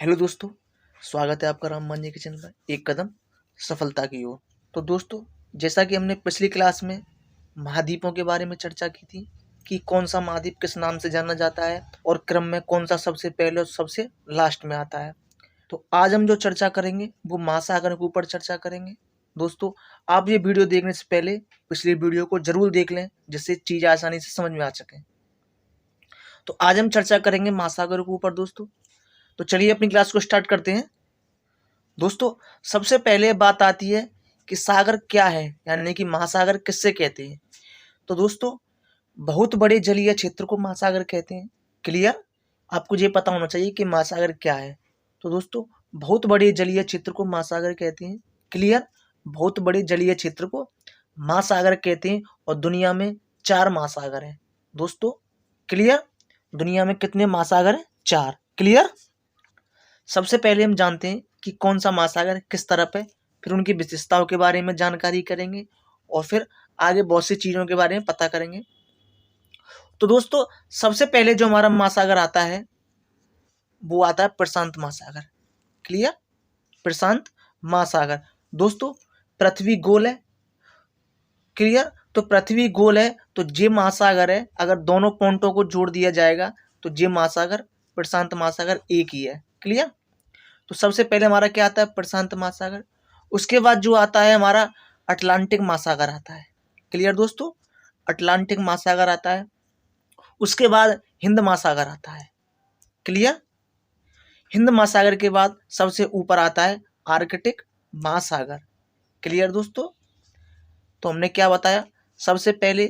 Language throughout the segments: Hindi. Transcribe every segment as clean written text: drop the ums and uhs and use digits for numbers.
हेलो दोस्तों, स्वागत है आपका राम मांझी किचन में एक कदम सफलता की ओर। तो दोस्तों, जैसा कि हमने पिछली क्लास में महाद्वीपों के बारे में चर्चा की थी कि कौन सा महाद्वीप किस नाम से जाना जाता है और क्रम में कौन सा सबसे पहले और सबसे लास्ट में आता है। तो आज हम जो चर्चा करेंगे वो महासागर के ऊपर चर्चा करेंगे। दोस्तों, आप ये वीडियो देखने से पहले पिछली वीडियो को जरूर देख लें, जिससे चीज़ आसानी से समझ में आ सके। तो आज हम चर्चा करेंगे महासागर के ऊपर दोस्तों। तो चलिए अपनी क्लास को स्टार्ट करते हैं। दोस्तों, सबसे पहले बात आती है कि सागर क्या है, यानी कि महासागर किससे कहते हैं। तो दोस्तों, बहुत बड़े जलीय क्षेत्र को महासागर कहते हैं। क्लियर? आपको ये पता होना चाहिए कि महासागर क्या है। तो दोस्तों, बहुत बड़े जलीय क्षेत्र को महासागर कहते हैं। क्लियर? बहुत बड़े जलीय क्षेत्र को महासागर कहते हैं और दुनिया में 4 महासागर हैं। दोस्तों, क्लियर? दुनिया में कितने महासागर हैं? 4। क्लियर? सबसे पहले हम जानते हैं कि कौन सा महासागर किस तरफ है, फिर उनकी विशेषताओं के बारे में जानकारी करेंगे और फिर आगे बहुत सी चीज़ों के बारे में पता करेंगे। तो दोस्तों, सबसे पहले जो हमारा महासागर आता है वो आता है प्रशांत महासागर। क्लियर? प्रशांत महासागर। दोस्तों, पृथ्वी गोल है। क्लियर? तो पृथ्वी गोल है तो ये महासागर है, अगर दोनों पॉइंटों को जोड़ दिया जाएगा तो ये महासागर प्रशांत महासागर एक ही है। क्लियर? तो सबसे पहले हमारा क्या आता है? प्रशांत महासागर। उसके बाद जो आता है हमारा अटलांटिक महासागर आता है। क्लियर दोस्तों? अटलांटिक महासागर आता है। उसके बाद हिंद महासागर आता है। क्लियर? हिंद महासागर के बाद सबसे ऊपर आता है आर्कटिक महासागर। क्लियर दोस्तों? तो हमने क्या बताया? सबसे पहले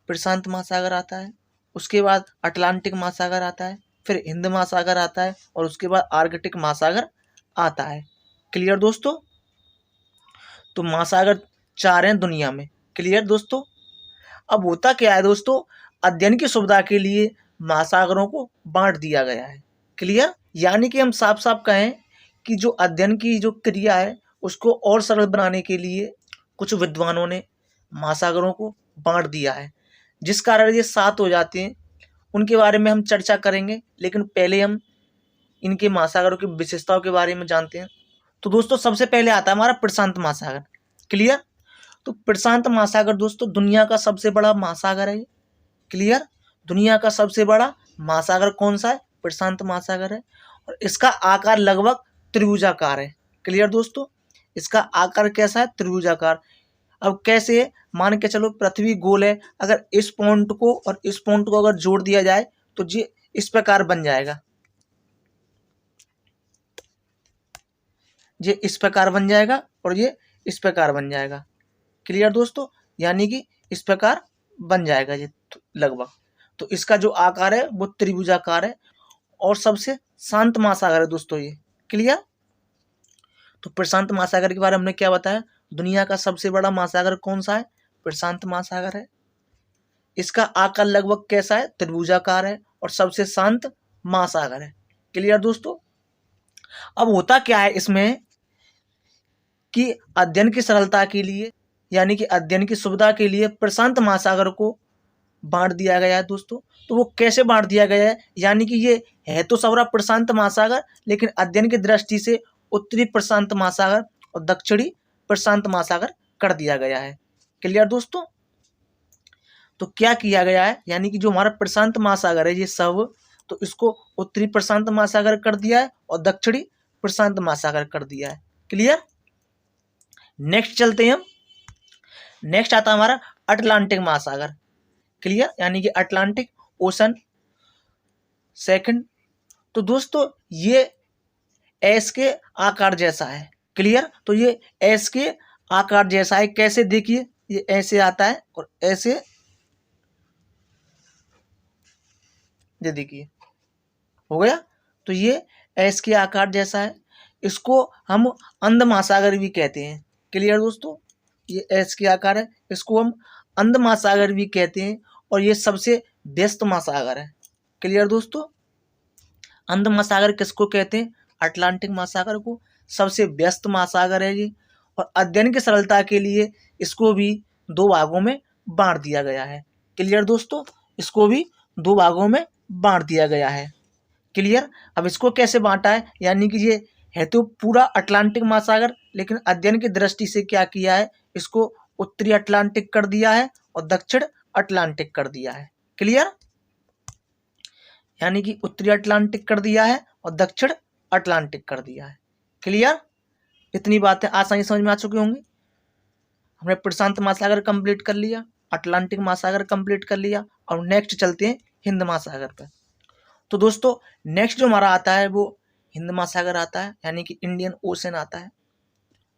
प्रशांत महासागर आता है, उसके बाद अटलांटिक महासागर आता है, फिर हिंद महासागर आता है और उसके बाद आर्कटिक महासागर आता है। क्लियर दोस्तों? तो महासागर 4 हैं दुनिया में। क्लियर दोस्तों? अब होता क्या है दोस्तों, अध्ययन की सुविधा के लिए महासागरों को बांट दिया गया है। क्लियर? यानी कि हम साफ साफ कहें कि जो अध्ययन की जो क्रिया है उसको और सरल बनाने के लिए कुछ विद्वानों ने महासागरों को बांट दिया है, जिस कारण ये 7 हो जाते हैं। उनके बारे में हम चर्चा करेंगे, लेकिन पहले हम इनके महासागरों की विशेषताओं के बारे में जानते हैं। तो दोस्तों, सबसे पहले आता है हमारा प्रशांत महासागर। क्लियर? तो प्रशांत महासागर दोस्तों दुनिया का सबसे बड़ा महासागर है। क्लियर? दुनिया का सबसे बड़ा महासागर कौन सा है? प्रशांत महासागर है और इसका आकार लगभग त्रिभुजाकार है। क्लियर दोस्तों? इसका आकार कैसा है? त्रिभुजाकार। अब कैसे है? मान के चलो पृथ्वी गोल है, अगर इस पॉइंट को और इस पॉइंट को अगर जोड़ दिया जाए तो ये इस प्रकार बन जाएगा, ये इस प्रकार बन जाएगा और ये इस प्रकार बन जाएगा। क्लियर दोस्तों? यानी कि इस प्रकार बन जाएगा ये लगभग। तो इसका जो आकार है वो त्रिभुजाकार है और सबसे शांत महासागर है दोस्तों ये। क्लियर? तो प्रशांत महासागर के बारे में हमने क्या बताया? दुनिया का सबसे बड़ा महासागर कौन सा है? प्रशांत महासागर है। इसका आकार लगभग कैसा है? त्रिभुजाकार है और सबसे शांत महासागर है। क्लियर दोस्तों? अब होता क्या है इसमें कि अध्ययन की सरलता के लिए, यानी कि अध्ययन की सुविधा के लिए प्रशांत महासागर को बांट दिया गया है दोस्तों। तो वो कैसे बांट दिया गया है? यानी कि ये है तो सबरा प्रशांत महासागर, लेकिन अध्ययन की दृष्टि से उत्तरी प्रशांत महासागर और दक्षिणी प्रशांत महासागर कर दिया गया है। क्लियर दोस्तों? तो क्या किया गया है, यानी कि जो हमारा प्रशांत महासागर है ये सब, तो इसको उत्तरी प्रशांत महासागर कर दिया है और दक्षिणी प्रशांत महासागर कर दिया है। क्लियर? नेक्स्ट चलते हैं हम। नेक्स्ट आता है हमारा अटलांटिक महासागर। क्लियर? यानी कि अटलांटिक ओशन सेकंड। तो दोस्तों, ये एस के आकार जैसा है। क्लियर? तो ये एस के आकार जैसा है। कैसे? देखिए, ये ऐसे आता है और ऐसे, ये देखिए हो गया। तो ये एस के आकार जैसा है। इसको हम अंध महासागर भी कहते हैं। क्लियर दोस्तों? ये एस के आकार है, इसको हम अंध महासागर भी कहते हैं और ये सबसे व्यस्त महासागर है। क्लियर दोस्तों? अंध महासागर किसको कहते हैं? अटलांटिक महासागर को। सबसे व्यस्त महासागर है ये और अध्ययन की सरलता के लिए इसको भी 2 भागों में बांट दिया गया है। क्लियर दोस्तों? इसको भी 2 भागों में बांट दिया गया है। क्लियर। अब इसको कैसे बांटा है, यानी कि ये है तो पूरा अटलांटिक महासागर, लेकिन अध्ययन की दृष्टि से क्या किया है, इसको उत्तरी अटलांटिक कर दिया है और दक्षिण अटलांटिक कर दिया है। क्लियर, यानी कि उत्तरी अटलांटिक कर दिया है और दक्षिण अटलांटिक कर दिया है। क्लियर, इतनी बातें आसानी समझ में आ चुकी होंगी। हमने प्रशांत महासागर कंप्लीट कर लिया, अटलांटिक महासागर कंप्लीट कर लिया, और नेक्स्ट चलते हैं हिंद महासागर पे। तो दोस्तों नेक्स्ट जो हमारा आता है वो हिंद महासागर आता है, यानी कि इंडियन ओशन आता है।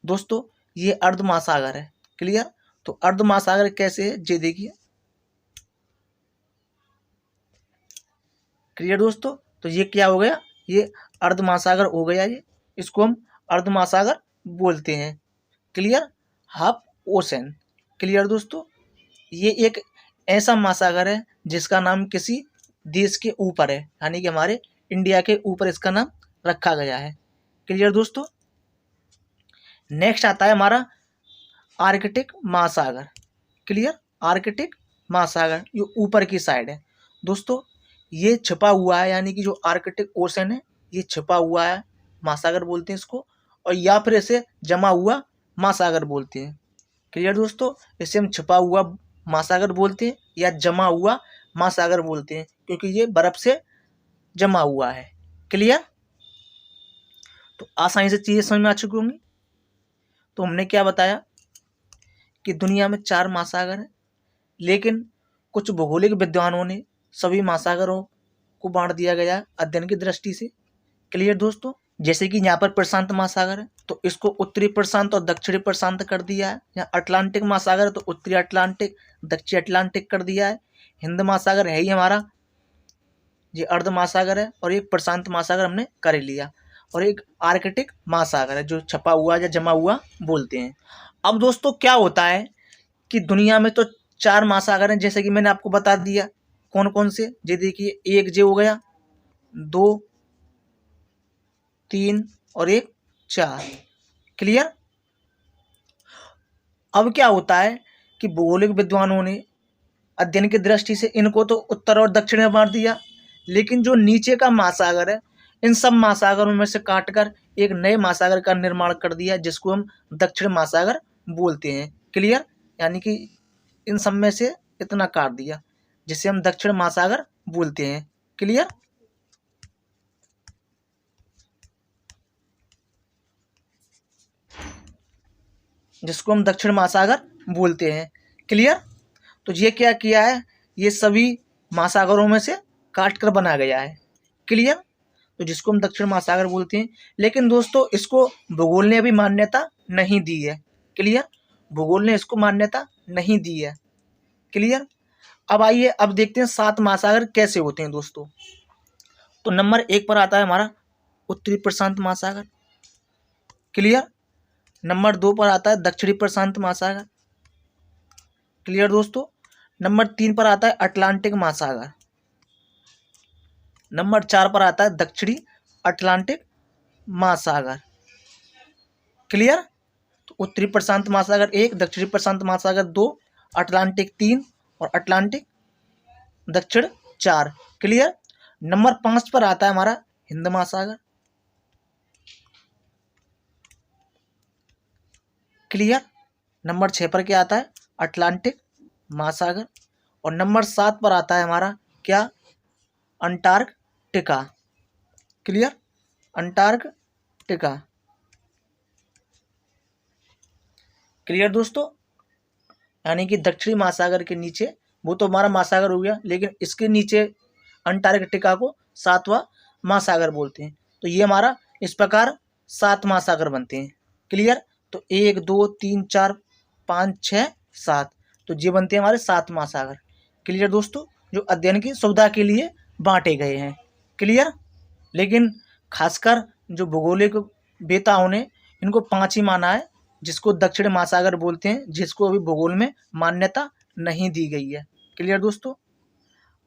दोस्तों ये अर्ध महासागर है। क्लियर, तो अर्ध महासागर कैसे है ये देखिए। क्लियर दोस्तों, तो ये क्या हो गया, ये अर्ध महासागर हो गया ये, इसको हम अर्ध महासागर बोलते हैं। Clear, half ocean. क्लियर दोस्तों, ये एक ऐसा महासागर है जिसका नाम किसी देश के ऊपर है, यानी कि हमारे इंडिया के ऊपर इसका नाम रखा गया है। क्लियर दोस्तों, नेक्स्ट आता है हमारा आर्कटिक महासागर। क्लियर, आर्कटिक महासागर ये ऊपर की साइड है। दोस्तों ये छिपा हुआ है, यानी कि जो आर्कटिक ओशन है ये छिपा हुआ है महासागर बोलते हैं इसको, और या फिर इसे जमा हुआ महासागर बोलते हैं। क्लियर दोस्तों, इसे हम छिपा हुआ महासागर बोलते हैं या जमा हुआ महासागर बोलते हैं, क्योंकि ये बर्फ से जमा हुआ है। क्लियर, तो आसानी से चीजें समझ में आ चुकी होंगी। तो हमने क्या बताया कि दुनिया में 4 महासागर हैं, लेकिन कुछ भौगोलिक विद्वानों ने सभी महासागरों को बांट दिया गया है अध्ययन की दृष्टि से। क्लियर दोस्तों, जैसे कि यहाँ पर प्रशांत महासागर है तो इसको उत्तरी प्रशांत और दक्षिणी प्रशांत कर दिया है। यहाँ अटलांटिक महासागर है तो उत्तरी अटलांटिक दक्षिणी अटलांटिक कर दिया है। हिंद महासागर है ही हमारा, ये अर्ध महासागर है, और एक प्रशांत महासागर हमने कर लिया, और एक आर्कटिक महासागर है जो छपा हुआ या जमा हुआ बोलते हैं। अब दोस्तों क्या होता है कि दुनिया में तो 4 महासागर हैं, जैसे कि मैंने आपको बता दिया कौन कौन से। ये देखिए, एक जे हो गया, 2, 3 और एक 4। क्लियर, अब क्या होता है कि भौगोलिक विद्वानों ने अध्ययन की दृष्टि से इनको तो उत्तर और दक्षिण में बांट दिया, लेकिन जो नीचे का महासागर है इन सब महासागरों में से काटकर एक नए महासागर का निर्माण कर दिया जिसको हम दक्षिण महासागर बोलते हैं। क्लियर, यानी कि इन सब में से इतना काट दिया जिसे हम दक्षिण महासागर बोलते हैं। क्लियर, जिसको हम दक्षिण महासागर बोलते हैं। क्लियर, तो ये क्या किया है, ये सभी महासागरों में से काट कर बना गया है। क्लियर, तो जिसको हम दक्षिण महासागर बोलते हैं, लेकिन दोस्तों इसको भूगोल ने अभी मान्यता नहीं दी है। क्लियर, भूगोल ने इसको मान्यता नहीं दी है। क्लियर, अब आइए अब देखते हैं 7 महासागर कैसे होते हैं दोस्तों। तो नंबर 1 पर आता है हमारा उत्तरी प्रशांत महासागर। क्लियर, नंबर 2 पर आता है दक्षिणी प्रशांत महासागर। क्लियर दोस्तों, नंबर 3 पर आता है अटलांटिक महासागर। नंबर 4 पर आता है दक्षिणी अटलांटिक महासागर। क्लियर, तो उत्तरी प्रशांत महासागर 1, दक्षिणी प्रशांत महासागर 2, अटलांटिक 3 और अटलांटिक दक्षिण 4। क्लियर, नंबर 5 पर आता है हमारा हिंद महासागर। क्लियर, नंबर 6 पर क्या आता है, अटलांटिक महासागर, और नंबर 7 पर आता है हमारा क्या, अंटार्कटिका। Clear, Antarctica. क्लियर दोस्तों, यानी कि दक्षिणी महासागर के नीचे वो तो हमारा महासागर हो गया, लेकिन इसके नीचे अंटार्कटिका को 7वां महासागर बोलते हैं। तो ये हमारा इस प्रकार 7 महासागर बनते हैं। क्लियर, तो 1 2 3 4 5 6 7, तो ये बनते हैं हमारे 7 महासागर। क्लियर दोस्तों, जो अध्ययन की सुविधा के लिए बांटे गए हैं। क्लियर, लेकिन खासकर जो भौगोलिक वेताओं ने इनको 5 ही माना है, जिसको दक्षिण महासागर बोलते हैं, जिसको अभी भूगोल में मान्यता नहीं दी गई है। क्लियर दोस्तों,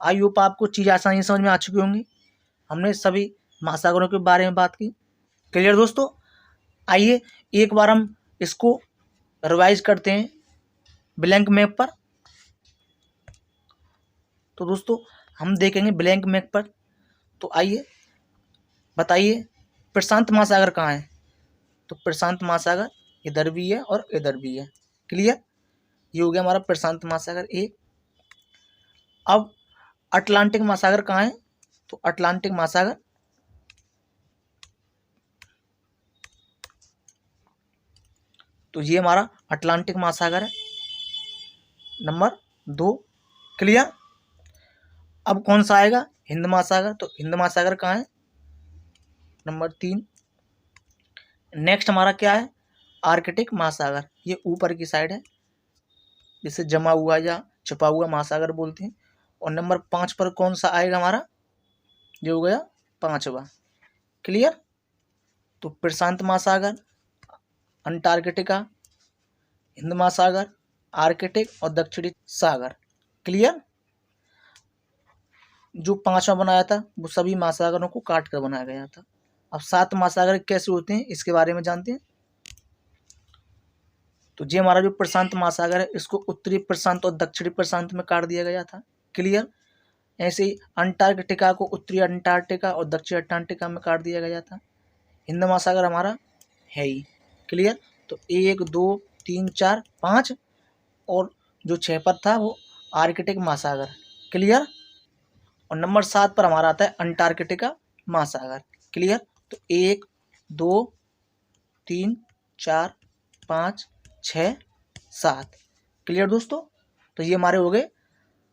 आई होप आपको चीज़ आसानी समझ में आ चुकी होंगी। हमने सभी महासागरों के बारे में बात की। क्लियर दोस्तों, आइए एक बार हम इसको रिवाइज करते हैं ब्लैंक मैप पर। तो दोस्तों हम देखेंगे ब्लैंक मैप पर, तो आइए बताइए प्रशांत महासागर कहाँ है? तो प्रशांत महासागर इधर भी है और इधर भी है। क्लियर? ये हो गया हमारा प्रशांत महासागर एक। अब अटलांटिक महासागर कहाँ है? तो अटलांटिक महासागर तो ये हमारा अटलांटिक महासागर है नंबर 2। क्लियर? अब कौन सा आएगा? हिंद महासागर। तो हिंद महासागर कहाँ है? नंबर 3। नेक्स्ट हमारा क्या है? आर्कटिक महासागर। ये ऊपर की साइड है, जिसे जमा हुआ या छुपा हुआ महासागर बोलते हैं। और नंबर 5 पर कौन सा आएगा हमारा? ये हो गया 5वां। क्लियर? तो प्रशांत महासागर, अंटार्कटिका, हिंद महासागर, आर्कटिक और दक्षिणी सागर। क्लियर? जो 5वां बनाया था वो सभी महासागरों को काट कर बनाया गया था। अब 7 महासागर कैसे होते हैं इसके बारे में जानते हैं। तो ये हमारा जो प्रशांत महासागर है इसको उत्तरी प्रशांत और दक्षिणी प्रशांत में काट दिया गया था। क्लियर? ऐसे ही अंटार्कटिका को उत्तरी अंटार्कटिका और दक्षिणी अंटार्कटिका में काट दिया गया था। हिंद महासागर हमारा है ही। क्लियर? तो 1 2 3 4 5 और जो 6 पर था वो आर्कटिक महासागर। क्लियर? और नंबर 7 पर हमारा आता है अंटार्कटिका महासागर। क्लियर? तो 1 2 3 4 5 6 7। क्लियर दोस्तों? तो ये हमारे हो गए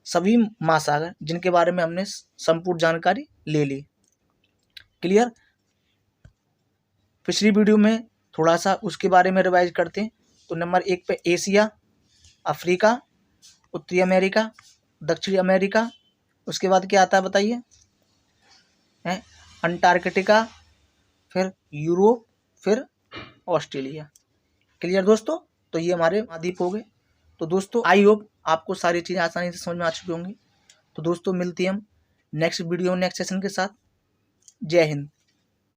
सभी महासागर जिनके बारे में हमने संपूर्ण जानकारी ले ली। क्लियर? पिछली वीडियो में थोड़ा सा उसके बारे में रिवाइज करते हैं। तो नंबर 1 पे एशिया, अफ्रीका, उत्तरी अमेरिका, दक्षिणी अमेरिका, उसके बाद क्या आता है बताइए? अंटार्कटिका, फिर यूरोप, फिर ऑस्ट्रेलिया। क्लियर दोस्तों? तो ये हमारे महाद्वीप हो गए। तो दोस्तों आई होप आपको सारी चीज़ें आसानी से समझ में आ चुकी होंगी। तो दोस्तों मिलती हैं हम नेक्स्ट वीडियो नेक्स्ट सेशन के साथ। जय हिंद।